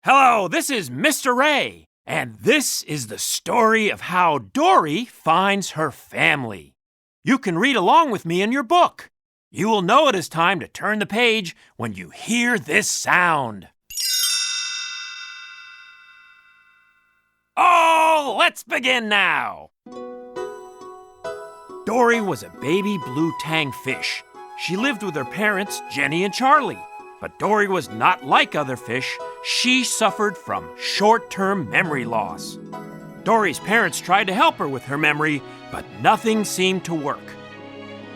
Hello, this is Mr. Ray, and this is the story of how Dory finds her family. You can read along with me in your book. You will know it is time to turn the page when you hear this sound. Oh, let's begin now. Dory was a baby blue tang fish. She lived with her parents, Jenny and Charlie. But Dory was not like other fish. She suffered from short-term memory loss. Dory's parents tried to help her with her memory, but nothing seemed to work.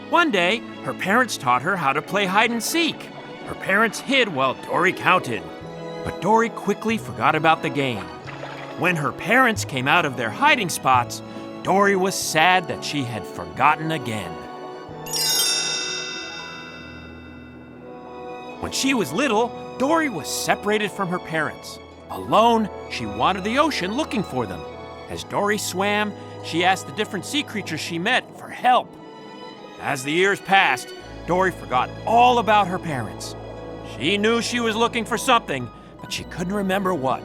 One day, her parents taught her how to play hide and seek. Her parents hid while Dory counted. But Dory quickly forgot about the game. When her parents came out of their hiding spots, Dory was sad that she had forgotten again. When she was little, Dory was separated from her parents. Alone, she wandered the ocean looking for them. As Dory swam, she asked the different sea creatures she met for help. As the years passed, Dory forgot all about her parents. She knew she was looking for something, but she couldn't remember what.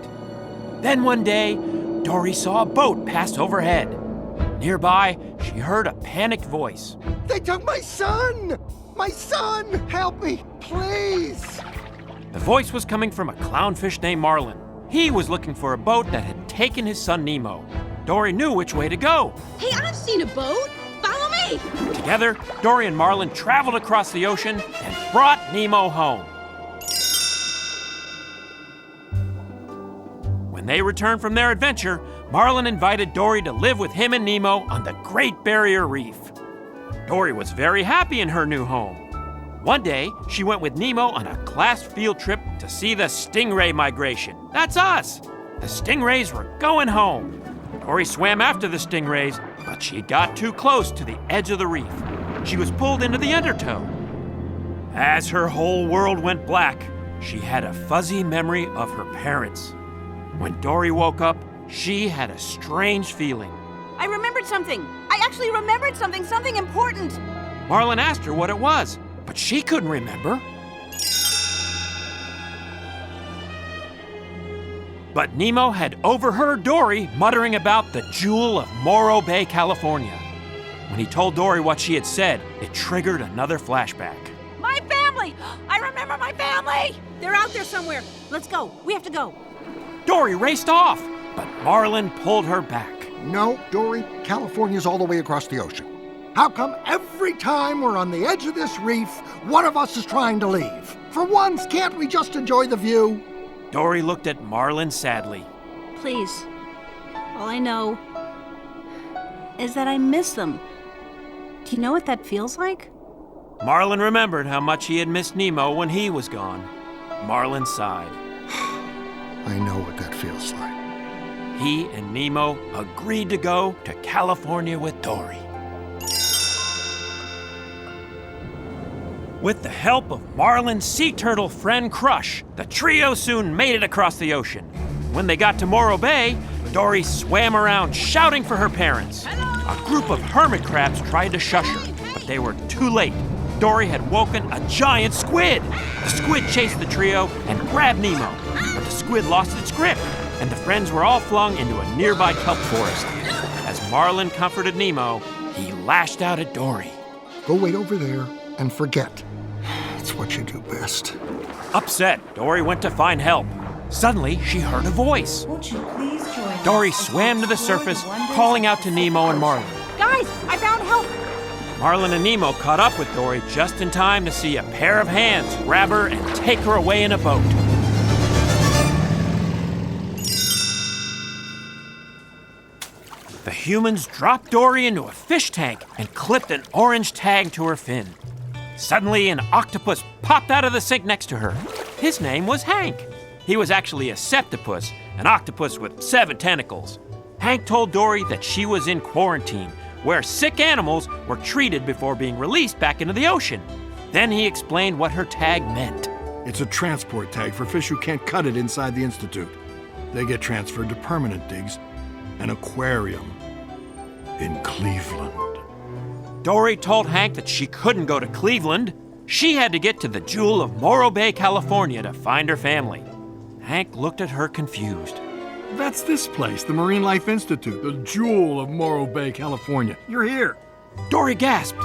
Then one day, Dory saw a boat pass overhead. Nearby, she heard a panicked voice. They took my son! My son! Help me, please! The voice was coming from a clownfish named Marlin. He was looking for a boat that had taken his son Nemo. Dory knew which way to go. Hey, I've seen a boat. Follow me! Together, Dory and Marlin traveled across the ocean and brought Nemo home. When they returned from their adventure, Marlin invited Dory to live with him and Nemo on the Great Barrier Reef. Dory was very happy in her new home. One day, she went with Nemo on a class field trip to see the stingray migration. That's us! The stingrays were going home. Dory swam after the stingrays, but she got too close to the edge of the reef. She was pulled into the undertow. As her whole world went black, she had a fuzzy memory of her parents. When Dory woke up, she had a strange feeling. I remembered something. I actually remembered something important. Marlin asked her what it was, but she couldn't remember. But Nemo had overheard Dory muttering about the jewel of Morro Bay, California. When he told Dory what she had said, it triggered another flashback. My family! I remember my family! They're out there somewhere. Let's go. We have to go. Dory raced off, but Marlin pulled her back. No, Dory, California's all the way across the ocean. How come every time we're on the edge of this reef, one of us is trying to leave? For once, can't we just enjoy the view? Dory looked at Marlin sadly. Please. All I know is that I miss them. Do you know what that feels like? Marlin remembered how much he had missed Nemo when he was gone. Marlin sighed. I know what that feels like. He and Nemo agreed to go to California with Dory. With the help of Marlin's sea turtle friend Crush, the trio soon made it across the ocean. When they got to Morro Bay, Dory swam around shouting for her parents. A group of hermit crabs tried to shush her, but they were too late. Dory had woken a giant squid. The squid chased the trio and grabbed Nemo, but the squid lost its grip, and the friends were all flung into a nearby kelp forest. As Marlin comforted Nemo, he lashed out at Dory. Go wait over there and forget. It's what you do best. Upset, Dory went to find help. Suddenly, she heard a voice. Won't you please join Dory us as we swam to the explore surface, wonders calling out of to the Nemo and Marlin. Guys, I found help. Marlin and Nemo caught up with Dory just in time to see a pair of hands grab her and take her away in a boat. The humans dropped Dory into a fish tank and clipped an orange tag to her fin. Suddenly, an octopus popped out of the sink next to her. His name was Hank. He was actually a septopus, an octopus with 7 tentacles. Hank told Dory that she was in quarantine, where sick animals were treated before being released back into the ocean. Then he explained what her tag meant. It's a transport tag for fish who can't cut it inside the Institute. They get transferred to permanent digs, an aquarium in Cleveland. Dory told Hank that she couldn't go to Cleveland. She had to get to the jewel of Morro Bay, California to find her family. Hank looked at her confused. That's this place, the Marine Life Institute, the jewel of Morro Bay, California. You're here. Dory gasped.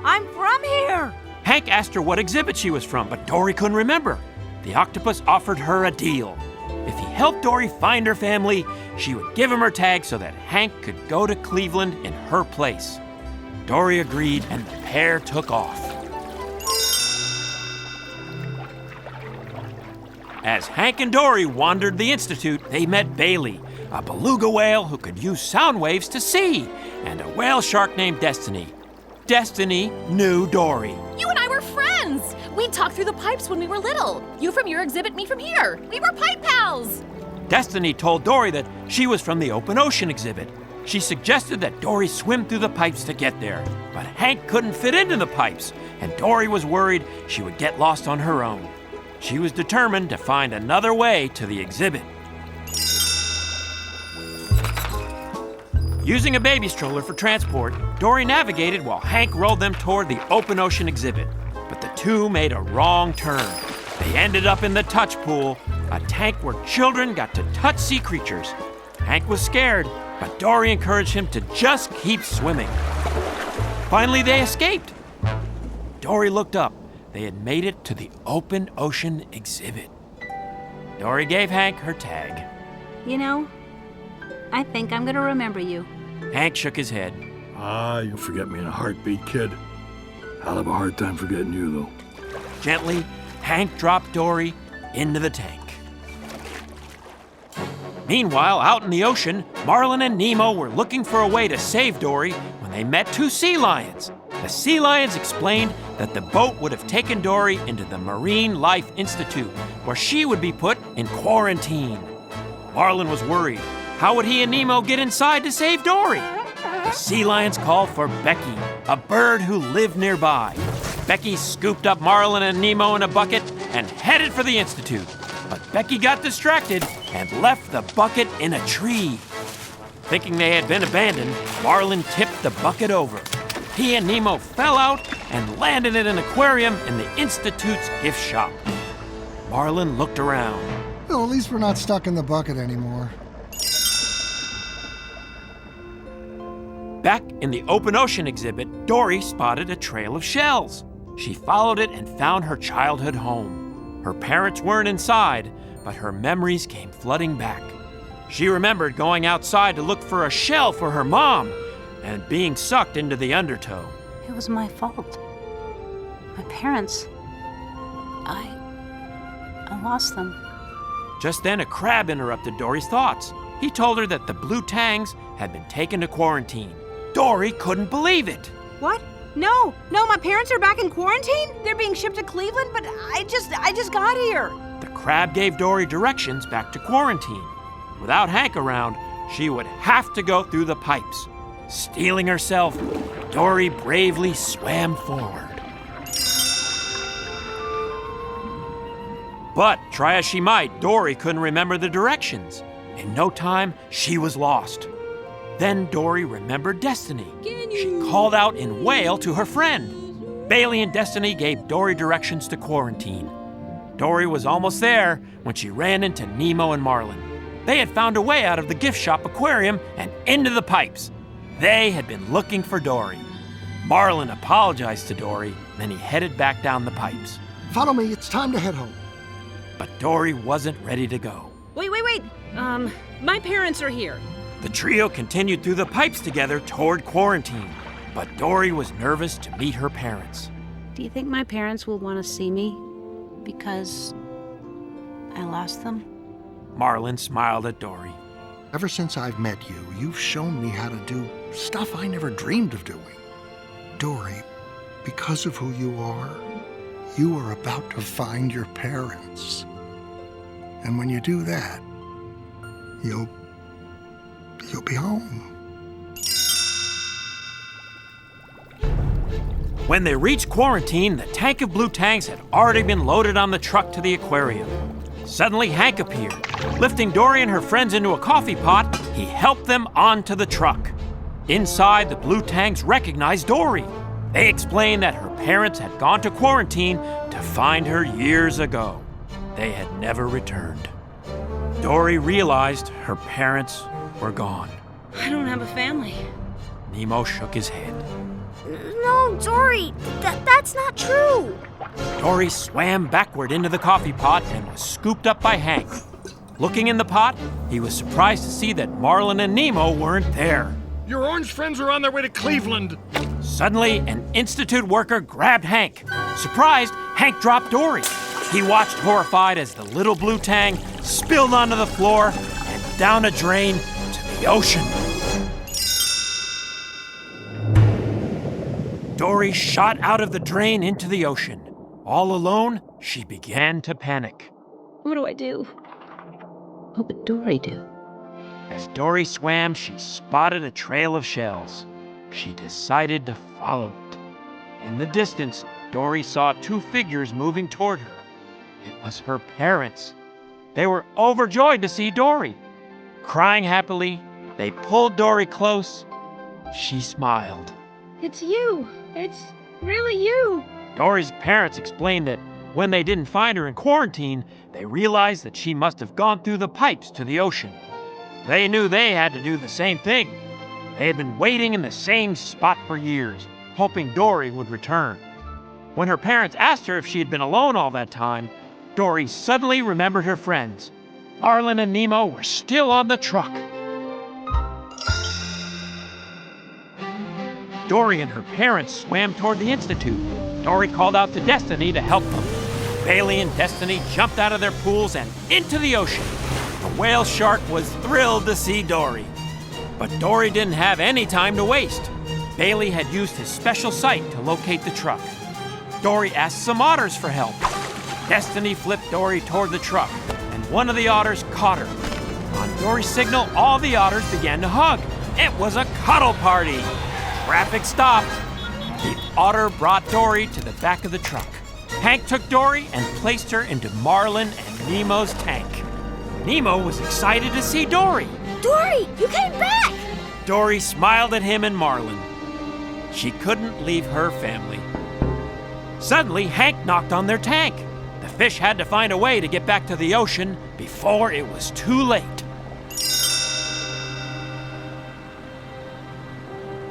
I'm from here! Hank asked her what exhibit she was from, but Dory couldn't remember. The octopus offered her a deal. If he helped Dory find her family, she would give him her tag so that Hank could go to Cleveland in her place. Dory agreed, and the pair took off. As Hank and Dory wandered the Institute, they met Bailey, a beluga whale who could use sound waves to see, and a whale shark named Destiny. Destiny knew Dory. You and I were friends. We'd talk through the pipes when we were little. You from your exhibit, me from here. We were pipe pals. Destiny told Dory that she was from the open ocean exhibit. She suggested that Dory swim through the pipes to get there, but Hank couldn't fit into the pipes, and Dory was worried she would get lost on her own. She was determined to find another way to the exhibit. Using a baby stroller for transport, Dory navigated while Hank rolled them toward the open ocean exhibit. But the two made a wrong turn. They ended up in the touch pool, a tank where children got to touch sea creatures. Hank was scared, but Dory encouraged him to just keep swimming. Finally, they escaped. Dory looked up. They had made it to the open ocean exhibit. Dory gave Hank her tag. You know, I think I'm gonna remember you. Hank shook his head. You'll forget me in a heartbeat, kid. I'll have a hard time forgetting you, though. Gently, Hank dropped Dory into the tank. Meanwhile, out in the ocean, Marlin and Nemo were looking for a way to save Dory when they met two sea lions. The sea lions explained that the boat would have taken Dory into the Marine Life Institute, where she would be put in quarantine. Marlin was worried. How would he and Nemo get inside to save Dory? The sea lions called for Becky, a bird who lived nearby. Becky scooped up Marlin and Nemo in a bucket and headed for the Institute. But Becky got distracted and left the bucket in a tree. Thinking they had been abandoned, Marlin tipped the bucket over. He and Nemo fell out and landed in an aquarium in the Institute's gift shop. Marlin looked around. Well, at least we're not stuck in the bucket anymore. Back in the open ocean exhibit, Dory spotted a trail of shells. She followed it and found her childhood home. Her parents weren't inside, but her memories came flooding back. She remembered going outside to look for a shell for her mom and being sucked into the undertow. It was my fault. My parents. I lost them. Just then, a crab interrupted Dory's thoughts. He told her that the blue tangs had been taken to quarantine. Dory couldn't believe it. What? No, my parents are back in quarantine? They're being shipped to Cleveland, but I just got here. The crab gave Dory directions back to quarantine. Without Hank around, she would have to go through the pipes. Steeling herself, Dory bravely swam forward. But try as she might, Dory couldn't remember the directions. In no time, she was lost. Then Dory remembered Destiny. She called out in whale to her friend. Bailey and Destiny gave Dory directions to quarantine. Dory was almost there when she ran into Nemo and Marlin. They had found a way out of the gift shop aquarium and into the pipes. They had been looking for Dory. Marlin apologized to Dory, then he headed back down the pipes. Follow me, it's time to head home. But Dory wasn't ready to go. Wait. My parents are here. The trio continued through the pipes together toward quarantine, but Dory was nervous to meet her parents. Do you think my parents will want to see me because I lost them? Marlin smiled at Dory. Ever since I've met you, you've shown me how to do stuff I never dreamed of doing. Dory, because of who you are about to find your parents. And when you do that, you'll be home. When they reached quarantine, the tank of blue tangs had already been loaded on the truck to the aquarium. Suddenly, Hank appeared. Lifting Dory and her friends into a coffee pot, he helped them onto the truck. Inside, the blue tangs recognized Dory. They explained that her parents had gone to quarantine to find her years ago. They had never returned. Dory realized her parents were gone. I don't have a family. Nemo shook his head. No, Dory, that's not true. Dory swam backward into the coffee pot and was scooped up by Hank. Looking in the pot, he was surprised to see that Marlin and Nemo weren't there. Your orange friends are on their way to Cleveland. Suddenly, an Institute worker grabbed Hank. Surprised, Hank dropped Dory. He watched horrified as the little blue tang spilled onto the floor and down a drain to the ocean. Dory shot out of the drain into the ocean. All alone, she began to panic. What do I do? What would Dory do? As Dory swam, she spotted a trail of shells. She decided to follow it. In the distance, Dory saw two figures moving toward her. It was her parents. They were overjoyed to see Dory. Crying happily, they pulled Dory close. She smiled. It's you. It's really you. Dory's parents explained that when they didn't find her in quarantine, they realized that she must have gone through the pipes to the ocean. They knew they had to do the same thing. They had been waiting in the same spot for years, hoping Dory would return. When her parents asked her if she had been alone all that time, Dory suddenly remembered her friends. Marlin and Nemo were still on the truck. Dory and her parents swam toward the Institute. Dory called out to Destiny to help them. Bailey and Destiny jumped out of their pools and into the ocean. The whale shark was thrilled to see Dory. But Dory didn't have any time to waste. Bailey had used his special sight to locate the truck. Dory asked some otters for help. Destiny flipped Dory toward the truck, and one of the otters caught her. On Dory's signal, all the otters began to hug. It was a cuddle party. Traffic stopped. The otter brought Dory to the back of the truck. Hank took Dory and placed her into Marlin and Nemo's tank. Nemo was excited to see Dory. Dory, you came back! Dory smiled at him and Marlin. She couldn't leave her family. Suddenly, Hank knocked on their tank. The fish had to find a way to get back to the ocean before it was too late.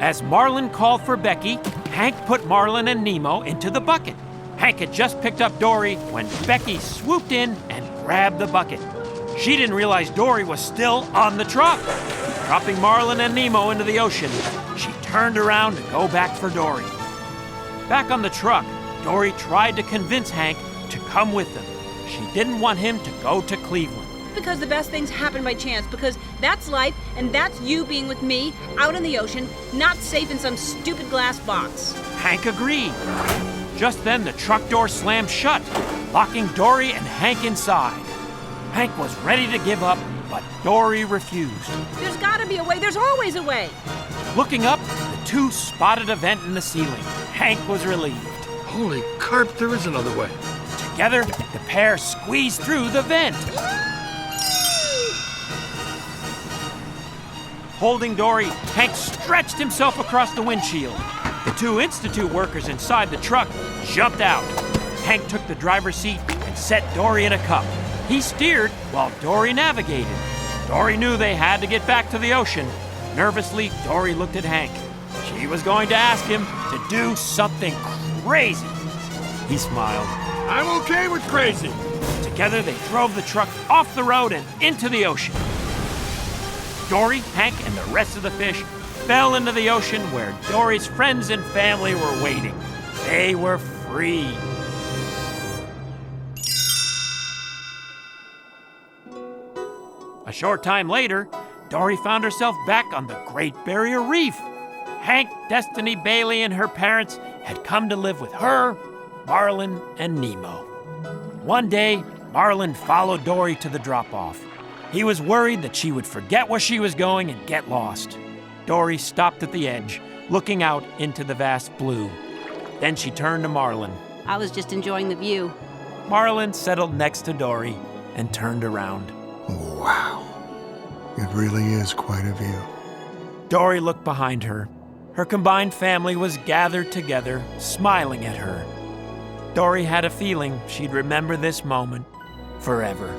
As Marlin called for Becky, Hank put Marlin and Nemo into the bucket. Hank had just picked up Dory when Becky swooped in and grabbed the bucket. She didn't realize Dory was still on the truck. Dropping Marlin and Nemo into the ocean, she turned around to go back for Dory. Back on the truck, Dory tried to convince Hank to come with them. She didn't want him to go to Cleveland. Because the best things happen by chance, because that's life, and that's you being with me, out in the ocean, not safe in some stupid glass box. Hank agreed. Just then, the truck door slammed shut, locking Dory and Hank inside. Hank was ready to give up, but Dory refused. There's gotta be a way, there's always a way. Looking up, the two spotted a vent in the ceiling. Hank was relieved. Holy carp, there is another way. Together, the pair squeezed through the vent. Holding Dory, Hank stretched himself across the windshield. The two Institute workers inside the truck jumped out. Hank took the driver's seat and set Dory in a cup. He steered while Dory navigated. Dory knew they had to get back to the ocean. Nervously, Dory looked at Hank. She was going to ask him to do something crazy. He smiled. I'm okay with crazy. Together, they drove the truck off the road and into the ocean. Dory, Hank, and the rest of the fish fell into the ocean where Dory's friends and family were waiting. They were free. A short time later, Dory found herself back on the Great Barrier Reef. Hank, Destiny, Bailey, and her parents had come to live with her, Marlin, and Nemo. One day, Marlin followed Dory to the drop-off. He was worried that she would forget where she was going and get lost. Dory stopped at the edge, looking out into the vast blue. Then she turned to Marlin. I was just enjoying the view. Marlin settled next to Dory and turned around. Wow. It really is quite a view. Dory looked behind her. Her combined family was gathered together, smiling at her. Dory had a feeling she'd remember this moment forever.